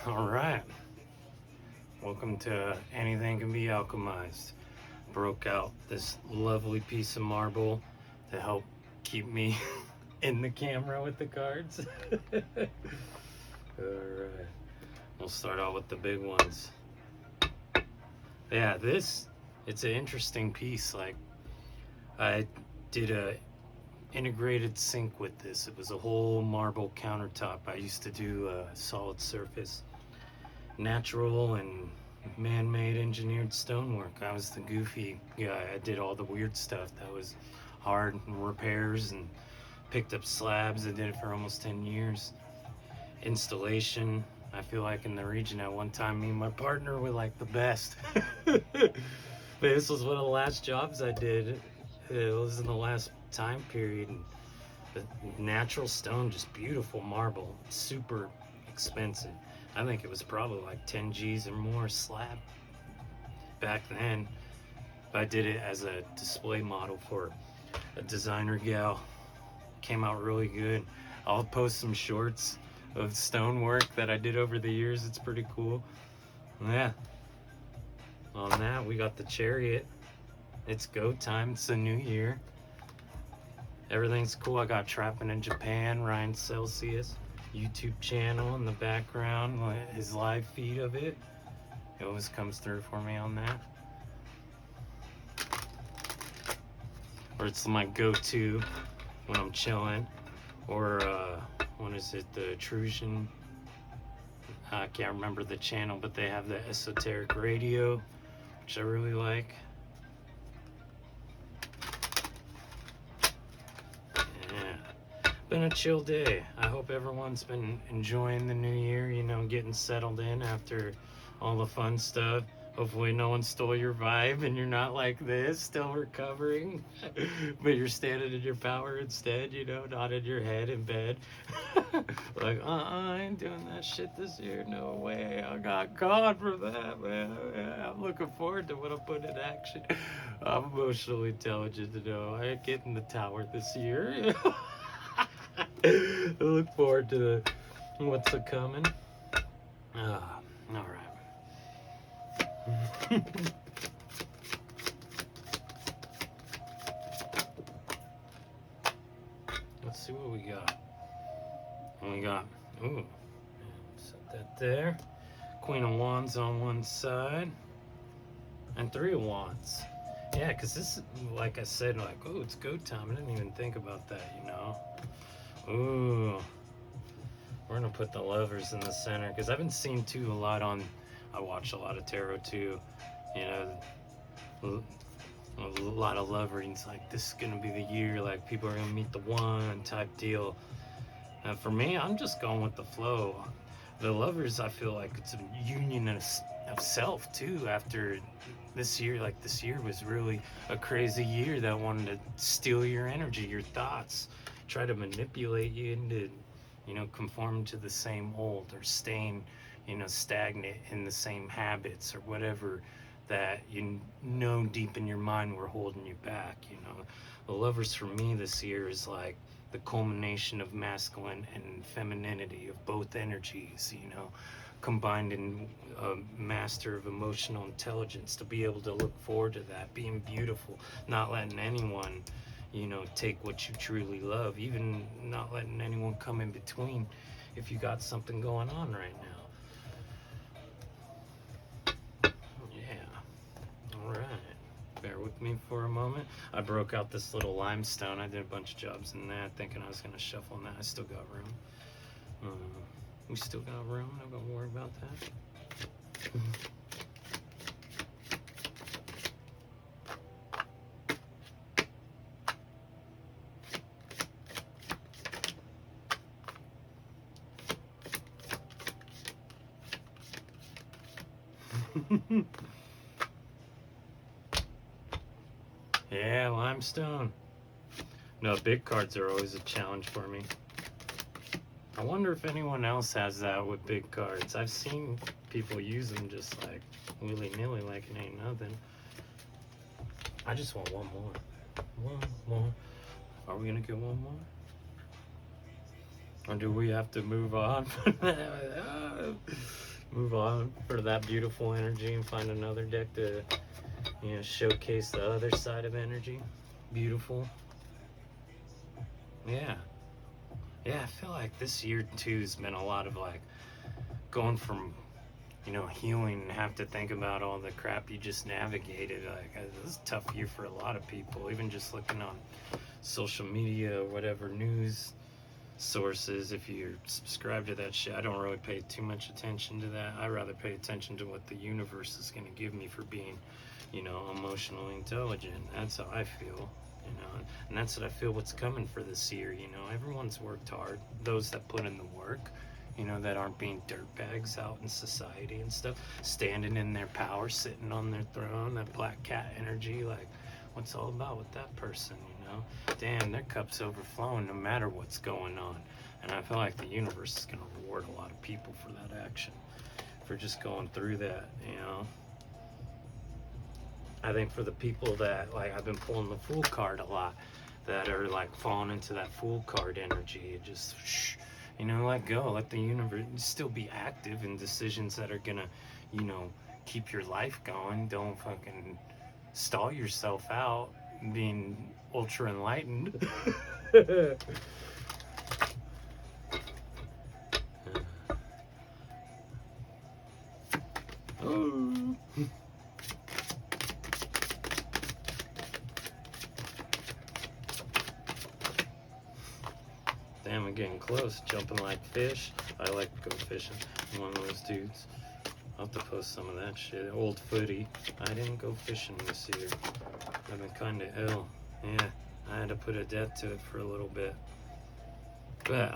All right. Welcome to Anything Can Be Alchemized. Broke out this lovely piece of marble to help keep me in the camera with the cards. All right. We'll start out with the big ones. Yeah, it's an interesting piece. Like, I did a integrated sink with this. It was a whole marble countertop. I used to do solid surface, natural and man-made engineered stonework. I was the goofy guy. I did all the weird stuff that was hard, repairs, and picked up slabs. I did it for almost 10 years. Installation, I feel like in the region at one time, me and my partner were like the best. But this was one of the last jobs I did. It was in the last time period. And the natural stone, just beautiful marble, super expensive. I think it was probably like 10 G's or more slab back then. But I did it as a display model for a designer gal. Came out really good. I'll post some shorts of stonework that I did over the years. It's pretty cool. Yeah. On that, we got the Chariot. It's go time. It's a new year. Everything's cool. I got Trapping in Japan, Ryan Celsius YouTube channel in the background, his live feed of it. It always comes through for me on that. Or it's my go-to when I'm chilling. Or what is it, the Intrusion? I can't remember the channel, but they have the Esoteric Radio, which I really like. Been a chill day. I hope everyone's been enjoying the new year, getting settled in after all the fun stuff. Hopefully no one stole your vibe and you're not like this, still recovering, but you're standing in your power instead, not in your head in bed. Like, I ain't doing that shit this year. No way. I got caught for that, man. Yeah, I'm looking forward to what I put in action. I'm emotionally intelligent to know I ain't getting the tower this year. I look forward to what's a coming. All right. Let's see what we got. Ooh, set that there. Queen of Wands on one side, and Three of Wands. Yeah, because this, like I said, it's go time. I didn't even think about that, Ooh, we're gonna put the Lovers in the center because I've been seeing too a lot on. I watch a lot of tarot too, a lot of love readings. Like, this is gonna be the year. Like, people are gonna meet the one type deal. And for me, I'm just going with the flow. The Lovers, I feel like it's a union of self too. After this year, this year was really a crazy year that wanted to steal your energy, your thoughts, try to manipulate you into, conforming to the same old, or staying, stagnant in the same habits or whatever that deep in your mind were holding you back. The Lovers for me this year is like the culmination of masculine and femininity, of both energies, combined in a master of emotional intelligence, to be able to look forward to that, being beautiful, not letting anyone, take what you truly love, even not letting anyone come in between if you got something going on right now. Yeah. All right. Bear with me for a moment. I broke out this little limestone. I did a bunch of jobs in that, thinking I was going to shuffle in that. I still got room. We still got room. I'm not going to worry about that. Yeah, limestone. No, big cards are always a challenge for me. I wonder if anyone else has that with big cards. I've seen people use them just like willy-nilly, like it ain't nothing. I just want one more. One more. Are we gonna get one more? Or do we have to move on? move on for that beautiful energy and find another deck to, showcase the other side of energy. Beautiful. Yeah. Yeah, I feel like this year too has been a lot of like going from, healing and have to think about all the crap you just navigated. Like, this is a tough year for a lot of people, even just looking on social media or whatever news sources. If you subscribe to that shit, I don't really pay too much attention to that. I rather pay attention to what the universe is going to give me for being, emotionally intelligent. That's how I feel, and that's what I feel what's coming for this year. Everyone's worked hard, those that put in the work, that aren't being dirtbags out in society and stuff, standing in their power, sitting on their throne, that black cat energy. Like, what's all about with that person, Damn, their cup's overflowing no matter what's going on. And I feel like the universe is going to reward a lot of people for that action, for just going through that, I think for the people that, like, I've been pulling the Fool card a lot, that are like falling into that Fool card energy, just let go, let the universe still be active in decisions that are gonna, keep your life going. Don't fucking stall yourself out being ultra enlightened. Oh. Damn, I'm getting close. Jumping like fish. I like to go fishing. I'm one of those dudes. I'll have to post some of that shit. Old footy. I didn't go fishing this year. I've been kind of ill. Yeah, I had to put a death to it for a little bit. But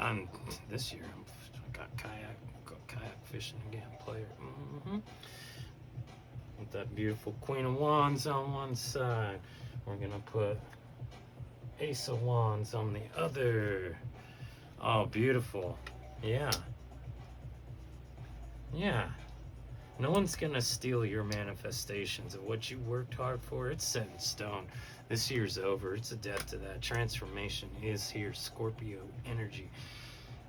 this year I got kayak fishing again. Player. With that beautiful Queen of Wands on one side, we're gonna put Ace of Wands on the other. Oh, beautiful. Yeah. Yeah. No one's gonna steal your manifestations of what you worked hard for. It's set in stone. This year's over. It's a death to that. Transformation is here. Scorpio energy.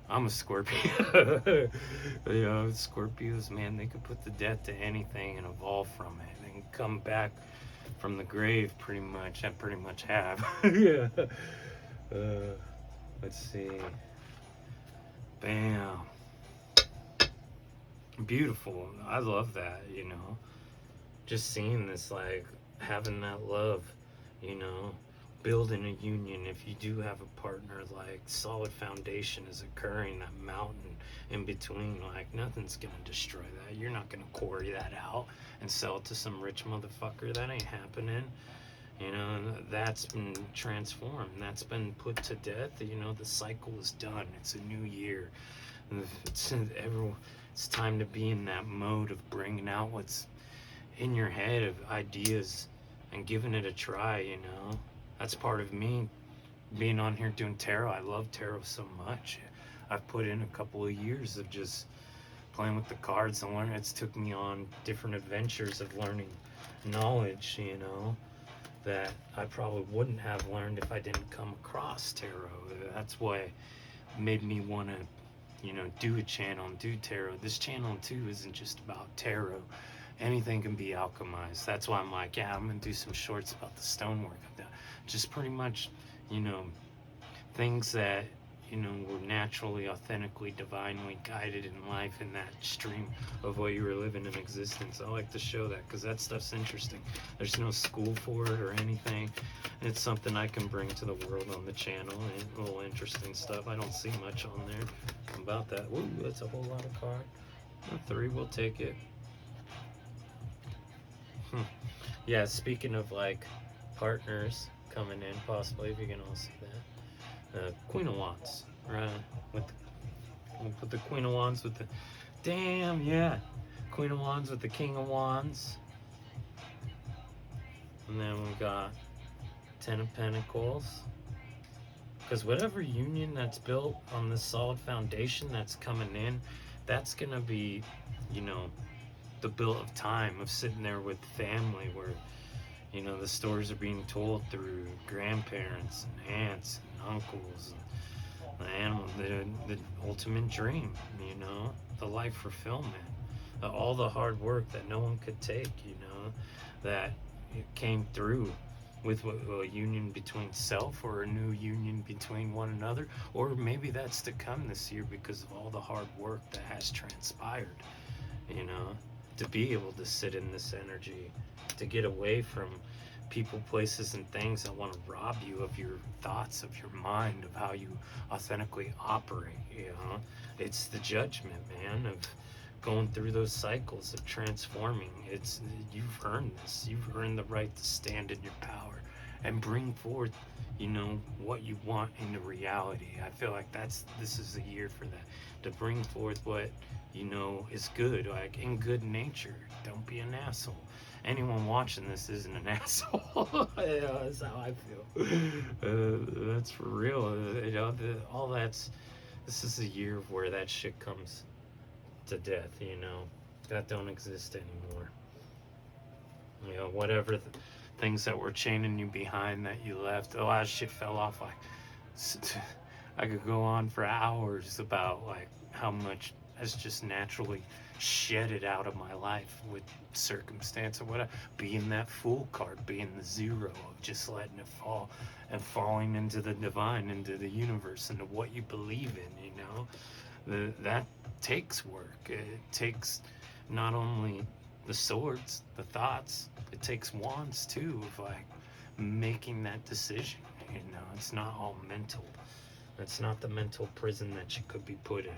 I'm a Scorpio. Scorpios, man, they could put the death to anything and evolve from it. They can come back from the grave, pretty much. I pretty much have. Yeah. Let's see. Bam. Beautiful. I love that, Just seeing this, like, having that love, building a union. If you do have a partner, like, solid foundation is occurring, that mountain in between, like, nothing's gonna destroy that. You're not gonna quarry that out and sell it to some rich motherfucker. That ain't happening. That's been transformed. That's been put to death. The cycle is done. It's a new year. It's time to be in that mode of bringing out what's in your head of ideas and giving it a try, That's part of me being on here doing tarot. I love tarot so much. I've put in a couple of years of just playing with the cards and learning. It's took me on different adventures of learning knowledge, that I probably wouldn't have learned if I didn't come across tarot. That's why made me want to, do a channel and do tarot. This channel too isn't just about tarot. Anything can be alchemized. That's why I'm like, yeah, I'm gonna do some shorts about the stonework I've done. Just pretty much, things that, were naturally, authentically, divinely guided in life in that stream of what you were living in existence. I like to show that because that stuff's interesting. There's no school for it or anything. It's something I can bring to the world on the channel, and a little interesting stuff. I don't see much on there about that. Ooh, that's a whole lot of card. A 3, we'll take it. Yeah, speaking of like partners coming in, possibly, if you can all see that. Queen of Wands, right? We'll put the Queen of Wands with the, damn, yeah. Queen of Wands with the King of Wands. And then we got 10 of Pentacles. Because whatever union that's built on this solid foundation that's coming in, that's going to be, the built of time of sitting there with family where, the stories are being told through grandparents and aunts and uncles and the ultimate dream, the life fulfillment. all the hard work that no one could take, that it came through with a union between self, or a new union between one another, or maybe that's to come this year because of all the hard work that has transpired, you know, to be able to sit in this energy, to get away from people, places, and things that want to rob you of your thoughts, of your mind, of how you authentically operate. It's the judgment, man, of going through those cycles of transforming. You've earned this. You've earned the right to stand in your power and bring forth, what you want into reality. I feel like this is a year for that, to bring forth what is good, like in good nature. Don't be an asshole. Anyone watching this isn't an asshole. That's how I feel. That's for real. This is a year where that shit comes to death. That don't exist anymore. Whatever things that were chaining you behind that you left, a lot of shit fell off. Like, I could go on for hours about like how much has just naturally shedded out of my life with circumstance or whatever. Being that fool card, being the zero of just letting it fall and falling into the divine, into the universe, into what you believe in. That takes work. It takes not only the swords, the thoughts, it takes wands too, of like making that decision. It's not all mental. It's not the mental prison that you could be put in.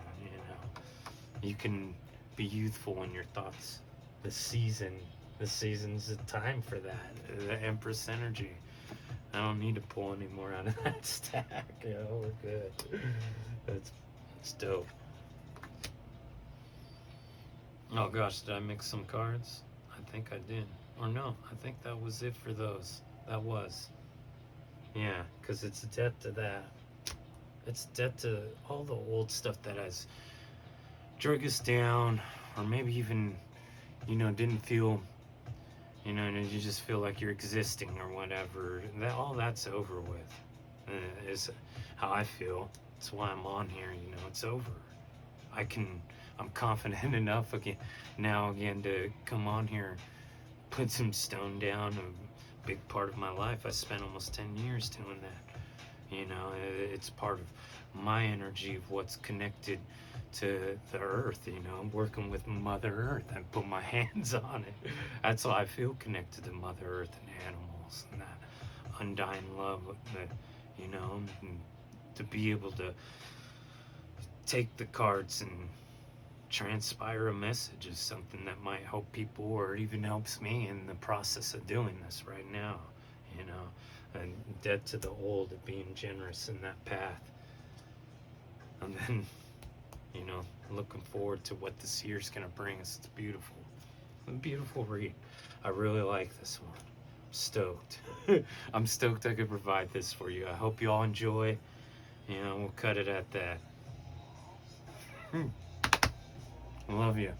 You can be youthful in your thoughts. The season's the time for that. The Empress energy. I don't need to pull any more out of that stack. We're good. It's dope. Oh gosh, did I mix some cards? I think I did. Or no, I think that was it for those. That was. Yeah, because it's a debt to that. It's debt to all the old stuff that has drug us down, or maybe even, didn't feel, and you just feel like you're existing or whatever. All that's over with, is how I feel. That's why I'm on here. It's over. I'm confident enough again to come on here, put some stone down. A big part of my life, I spent almost 10 years doing that. It's part of my energy of what's connected to the earth. I'm working with Mother Earth. I put my hands on it. That's why I feel connected to Mother Earth and animals, and that undying love that, and to be able to take the cards and transpire a message is something that might help people, or even helps me in the process of doing this right now. And dead to the old, of being generous in that path. And then, looking forward to what this year's gonna bring us. It's beautiful. A beautiful read. I really like this one. I'm stoked. I'm stoked I could provide this for you. I hope you all enjoy. We'll cut it at that. Love you.